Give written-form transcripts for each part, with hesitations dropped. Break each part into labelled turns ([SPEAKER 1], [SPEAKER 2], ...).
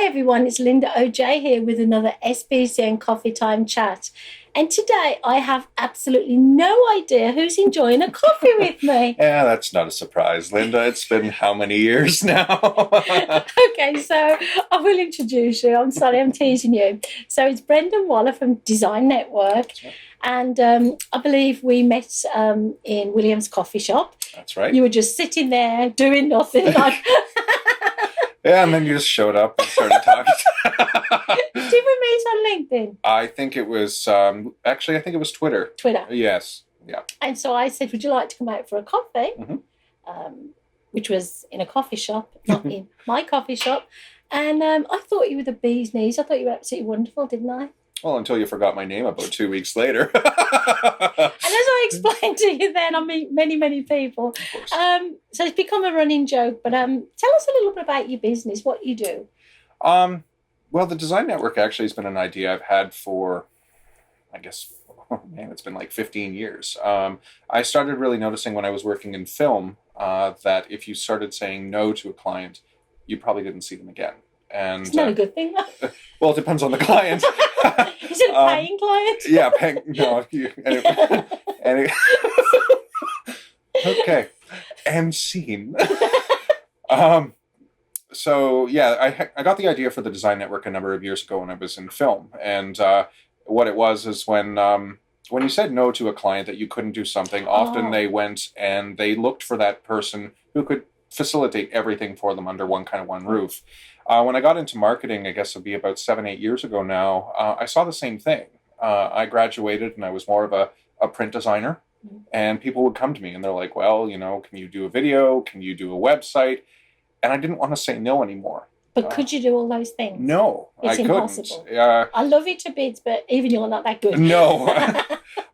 [SPEAKER 1] everyone, it's Linda OJ here with another SBCN Coffee Time chat. And today I have absolutely no idea who's enjoying a coffee with me.
[SPEAKER 2] Yeah, that's not a surprise, Linda. It's been how many years now?
[SPEAKER 1] Okay, so I will introduce you. I'm sorry, I'm teasing you. So it's Brendan Waller from Design Network. And I believe we met in William's coffee shop.
[SPEAKER 2] That's right.
[SPEAKER 1] You were just sitting there doing nothing. Like
[SPEAKER 2] Yeah, and then you just showed up and started talking.
[SPEAKER 1] Did we meet on LinkedIn?
[SPEAKER 2] I think it was, actually, I think it was Twitter.
[SPEAKER 1] Twitter.
[SPEAKER 2] Yes, yeah.
[SPEAKER 1] And so I said, would you like to come out for a coffee?
[SPEAKER 2] Mm-hmm.
[SPEAKER 1] Which was in a coffee shop, not in my coffee shop. And I thought you were the bee's knees. I thought you were absolutely wonderful, didn't I?
[SPEAKER 2] Well, until you forgot my name about 2 weeks later.
[SPEAKER 1] And as I explained to you then, I meet many, many people. So it's become a running joke. But tell us a little bit about your business, what you do.
[SPEAKER 2] Well, the Design Network actually has been an idea I've had for, I guess, it's been like 15 years. I started really noticing when I was working in film that if you started saying no to a client, you probably didn't see them again. And
[SPEAKER 1] it's not a good thing.
[SPEAKER 2] Well, it depends on the client.
[SPEAKER 1] Is it a paying client?
[SPEAKER 2] Yeah, paying. No. Okay. And scene. So, yeah, I got the idea for the Design Network a number of years ago when I was in film. And what it was is when you said no to a client that you couldn't do something, often they went and they looked for that person who could facilitate everything for them under one roof. When I got into marketing, I guess it'll be about 7-8 years ago now, I saw the same thing. I graduated and I was more of a print designer. And people would come to me and they're like, well, can you do a video? Can you do a website? And I didn't want to say no anymore.
[SPEAKER 1] But could you do all those things?
[SPEAKER 2] No,
[SPEAKER 1] it's
[SPEAKER 2] I
[SPEAKER 1] impossible.
[SPEAKER 2] couldn't.
[SPEAKER 1] I love you to bits, but even you're not that good.
[SPEAKER 2] No.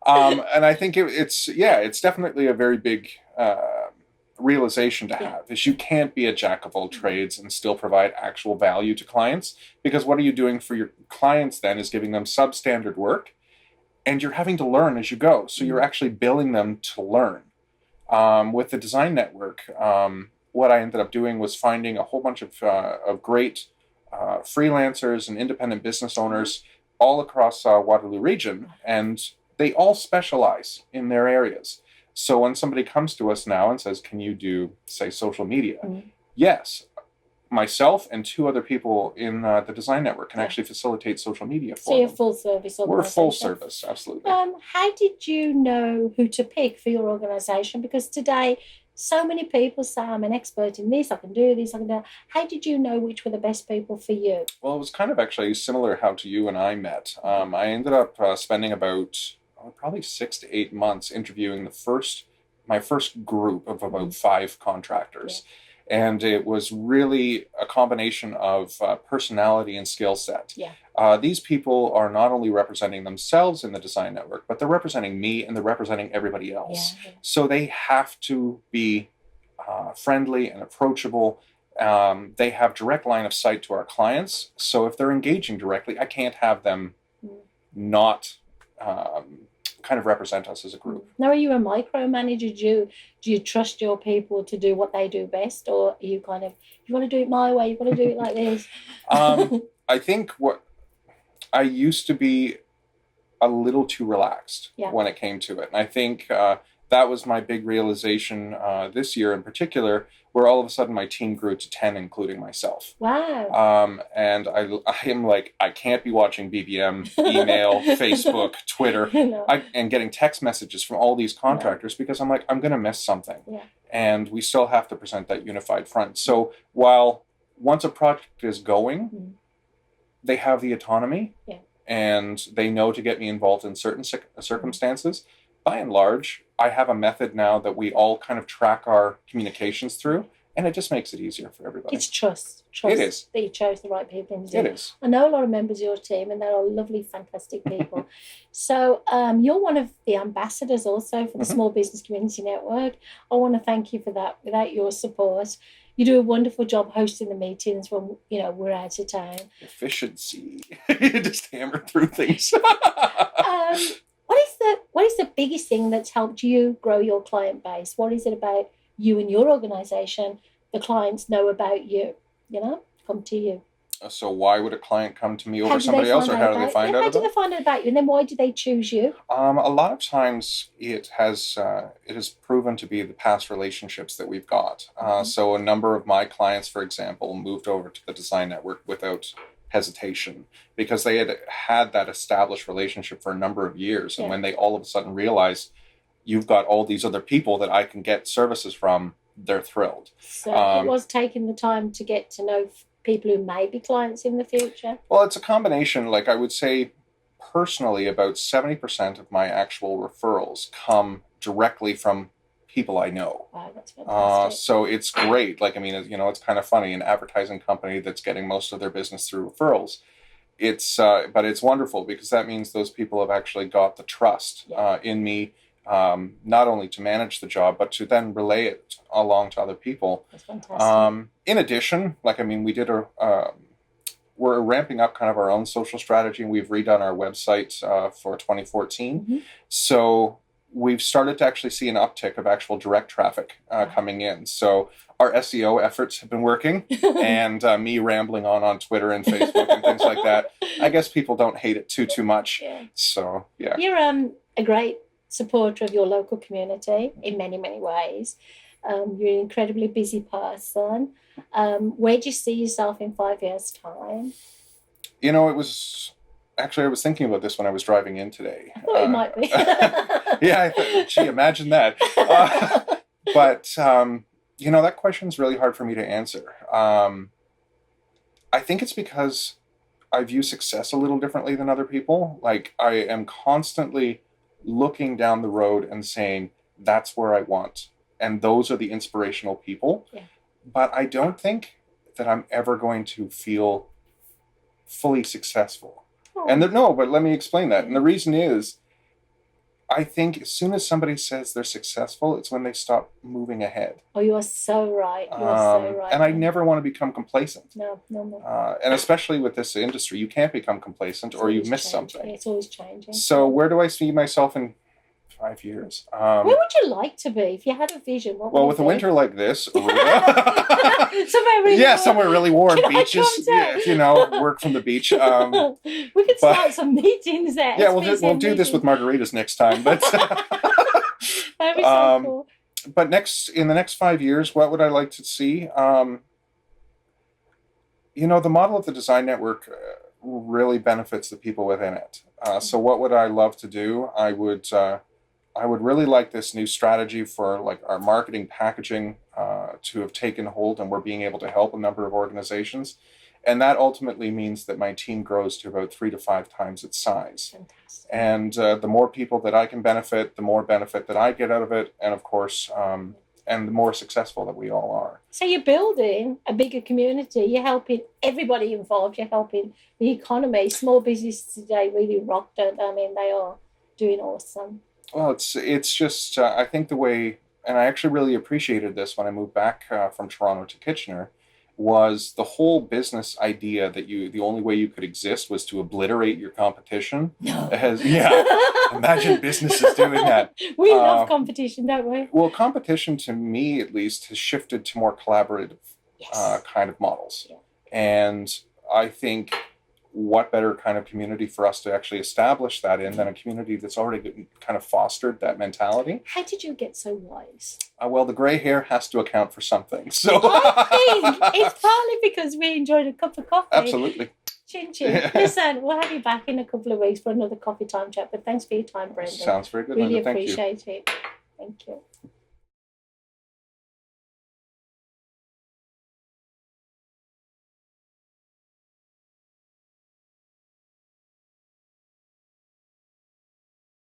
[SPEAKER 2] And I think it's definitely a very big realization to have, is you can't be a jack of all trades and still provide actual value to clients, because what are you doing for your clients then is giving them substandard work, and you're having to learn as you go. So you're actually billing them to learn. With the Design Network, what I ended up doing was finding a whole bunch of great freelancers and independent business owners all across Waterloo region, and they all specialize in their areas. So when somebody comes to us now and says, can you do, say, social media? Yes. Myself and 2 other people in the Design Network can actually facilitate social media for them.
[SPEAKER 1] So you're full service organization?
[SPEAKER 2] We're full service, absolutely.
[SPEAKER 1] How did you know who to pick for your organization? Because today, so many people say, I'm an expert in this, I can do this, I can do that. How did you know which were the best people for you?
[SPEAKER 2] Well, it was kind of actually similar how to you and I met. I ended up spending about probably 6 to 8 months interviewing my first group of about 5 contractors. Yeah. And it was really a combination of personality and skill set. Yeah. These people are not only representing themselves in the Design Network, but they're representing me and they're representing everybody else. Yeah. So they have to be friendly and approachable. They have direct line of sight to our clients. So if they're engaging directly, I can't have them not kind of represent us as a group.
[SPEAKER 1] Now, are you a micromanager? Do you trust your people to do what they do best, or are you kind of, you want to do it my way, you want to do it like this?
[SPEAKER 2] I think I used to be a little too relaxed when it came to it. And I think that was my big realization this year in particular, where all of a sudden my team grew to 10, including myself.
[SPEAKER 1] Wow.
[SPEAKER 2] And I am like, I can't be watching BBM, email, Facebook, Twitter, and getting text messages from all these contractors because I'm like, I'm going to miss something. Yeah. And we still have to present that unified front. So while once a project is going, they have the autonomy and they know to get me involved in certain circumstances. By and large, I have a method now that we all kind of track our communications through, and it just makes it easier for everybody.
[SPEAKER 1] It's trust.
[SPEAKER 2] It is.
[SPEAKER 1] That you chose the right people to do.
[SPEAKER 2] It is.
[SPEAKER 1] I know a lot of members of your team, and they're all lovely, fantastic people. So you're one of the ambassadors also for the Small Business Community Network. I want to thank you for that. Without your support, you do a wonderful job hosting the meetings when we're out of town.
[SPEAKER 2] Efficiency. You just hammer through things.
[SPEAKER 1] What is the biggest thing that's helped you grow your client base? What is it about you and your organization the clients know about you? Come to you?
[SPEAKER 2] So why would a client come to me
[SPEAKER 1] How
[SPEAKER 2] over
[SPEAKER 1] do they
[SPEAKER 2] somebody else,
[SPEAKER 1] find
[SPEAKER 2] or
[SPEAKER 1] out
[SPEAKER 2] how do they
[SPEAKER 1] about
[SPEAKER 2] find
[SPEAKER 1] yeah,
[SPEAKER 2] out
[SPEAKER 1] how do
[SPEAKER 2] about
[SPEAKER 1] they
[SPEAKER 2] it?
[SPEAKER 1] find out about you? And then why do they choose you?
[SPEAKER 2] A lot of times it has proven to be the past relationships that we've got. So a number of my clients, for example, moved over to the Design Network without hesitation because they had that established relationship for a number of years. And
[SPEAKER 1] Yeah.
[SPEAKER 2] when they all of a sudden realize you've got all these other people that I can get services from, they're thrilled.
[SPEAKER 1] So it was taking the time to get to know people who may be clients in the future.
[SPEAKER 2] Well, it's a combination. Like I would say, personally, about 70% of my actual referrals come directly from people I know.
[SPEAKER 1] Wow, that's fantastic.
[SPEAKER 2] So it's great. Like, I mean, it's kind of funny. An advertising company that's getting most of their business through referrals. But it's wonderful because that means those people have actually got the trust in me, not only to manage the job, but to then relay it along to other people.
[SPEAKER 1] That's fantastic.
[SPEAKER 2] In addition, like, I mean, we're ramping up kind of our own social strategy, and we've redone our website for 2014.
[SPEAKER 1] Mm-hmm.
[SPEAKER 2] So we've started to actually see an uptick of actual direct traffic coming in. So our SEO efforts have been working, and me rambling on Twitter and Facebook and things like that. I guess people don't hate it too much.
[SPEAKER 1] Yeah.
[SPEAKER 2] So, yeah.
[SPEAKER 1] You're a great supporter of your local community in many, many ways. You're an incredibly busy person. Where do you see yourself in 5 years' time?
[SPEAKER 2] It was... Actually, I was thinking about this when I was driving in today.
[SPEAKER 1] I thought it might be.
[SPEAKER 2] Yeah, I thought, gee, imagine that. But, that question's really hard for me to answer. I think it's because I view success a little differently than other people. Like, I am constantly looking down the road and saying, that's where I want. And those are the inspirational people.
[SPEAKER 1] Yeah.
[SPEAKER 2] But I don't think that I'm ever going to feel fully successful. And but let me explain that. And the reason is, I think as soon as somebody says they're successful, it's when they stop moving ahead.
[SPEAKER 1] Oh, you are so right. You are so right.
[SPEAKER 2] And I never want to become complacent.
[SPEAKER 1] No.
[SPEAKER 2] And especially with this industry, you can't become complacent or you've missed something.
[SPEAKER 1] It's always changing.
[SPEAKER 2] So where do I see myself in 5 years?
[SPEAKER 1] Where would you like to be if you had a vision? What would
[SPEAKER 2] with
[SPEAKER 1] it
[SPEAKER 2] a
[SPEAKER 1] be?
[SPEAKER 2] winter like this,
[SPEAKER 1] somewhere really warm.
[SPEAKER 2] somewhere really warm,
[SPEAKER 1] Can I
[SPEAKER 2] beaches.
[SPEAKER 1] come down?
[SPEAKER 2] Work from the beach.
[SPEAKER 1] We could start some meetings there.
[SPEAKER 2] Yeah, we'll do this with margaritas next time. But
[SPEAKER 1] that'd be so cool.
[SPEAKER 2] But in the next 5 years, what would I like to see? The model of the Design Network really benefits the people within it. So what would I love to do? I would really like this new strategy for like our marketing packaging to have taken hold, and we're being able to help a number of organizations. And that ultimately means that my team grows to about 3 to 5 times its size.
[SPEAKER 1] Fantastic.
[SPEAKER 2] And the more people that I can benefit, the more benefit that I get out of it. And of course, and the more successful that we all are.
[SPEAKER 1] So you're building a bigger community. You're helping everybody involved. You're helping the economy. Small businesses today really rock, don't they? I mean, they are doing awesome.
[SPEAKER 2] Well, it's just, I think the way, and I actually really appreciated this when I moved back from Toronto to Kitchener, was the whole business idea that the only way you could exist was to obliterate your competition.
[SPEAKER 1] No.
[SPEAKER 2] Imagine businesses doing that.
[SPEAKER 1] We love competition, don't we?
[SPEAKER 2] Well, competition, to me at least, has shifted to more collaborative kind of models.
[SPEAKER 1] Yeah.
[SPEAKER 2] And I think what better kind of community for us to actually establish that in than a community that's already kind of fostered that mentality.
[SPEAKER 1] How did you get so wise?
[SPEAKER 2] Well, the gray hair has to account for something. So
[SPEAKER 1] I think it's partly because we enjoyed a cup of coffee.
[SPEAKER 2] Absolutely.
[SPEAKER 1] Chin chin. Yeah. Listen, we'll have you back in a couple of weeks for another coffee time chat, but thanks for your time, Brendan.
[SPEAKER 2] Sounds very good,
[SPEAKER 1] Really
[SPEAKER 2] Linda. Thank you.
[SPEAKER 1] appreciate it. Thank you.